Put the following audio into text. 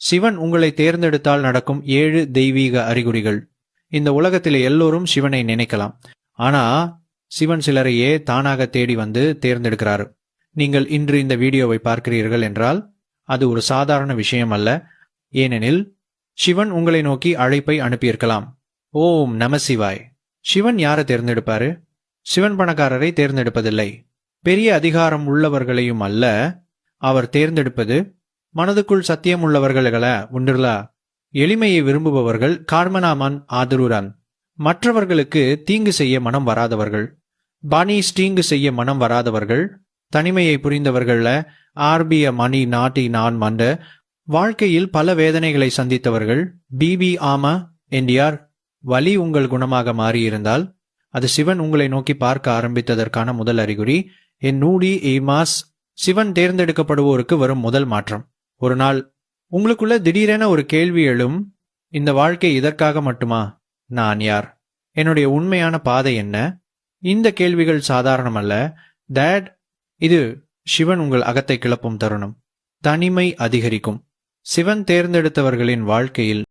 சிவன் உங்களை தேர்ந்தெடுத்தால் நடக்கும் 7 தெய்வீக அறிகுறிகள். இந்த உலகத்திலே எல்லோரும் சிவனை நினைக்கலாம். ஆனா சிவன் சிலரையே தானாக தேடி வந்து தேர்ந்தெடுக்கிறாரு. நீங்கள் இன்று இந்த வீடியோவை பார்க்கிறீர்கள் என்றால் அது ஒரு சாதாரண விஷயம் அல்ல. ஏனெனில் சிவன் உங்களை நோக்கி அழைப்பை அனுப்பியிருக்கலாம். ஓம் நம சிவாய். சிவன் யாரை தேர்ந்தெடுப்பாரு? சிவன் பணக்காரரை தேர்ந்தெடுப்பதில்லை. பெரிய அதிகாரம் உள்ளவர்களையும் அல்ல. அவர் தேர்ந்தெடுப்பது மனதுக்குள் சத்தியம் உள்ளவர்களா உண்டுலா. எளிமையை விரும்புபவர்கள், கார்மனாமன் ஆதருரன். மற்றவர்களுக்கு தீங்கு செய்ய மனம் வராதவர்கள், பானீஸ் தீங்கு செய்ய மனம் வராதவர்கள், தனிமையை புரிந்தவர்கள ஆர்பிய மணி நாட்டி நான் மண்ட. வாழ்க்கையில் பல வேதனைகளை சந்தித்தவர்கள். பிபி ஆமா என்டிஆர். வலி உங்கள் குணமாக மாறியிருந்தால் அது சிவன் உங்களை நோக்கி பார்க்க ஆரம்பித்ததற்கான முதல் அறிகுறி. என் நூடி ஏமாஸ். சிவன் தேர்ந்தெடுக்கப்படுவோருக்கு வரும் முதல் மாற்றம். ஒரு நாள் உங்களுக்குள்ள திடீரென ஒரு கேள்வி எழும். இந்த வாழ்க்கை இதற்காக மட்டுமா? நான் யார்? என்னுடைய உண்மையான பாதை என்ன? இந்த கேள்விகள் சாதாரணமல்ல. டேட், இது சிவன் உங்கள் அகத்தை கிளப்பும் தருணம். தனிமை அதிகரிக்கும். சிவன் தேர்ந்தெடுத்தவர்களின் வாழ்க்கையில்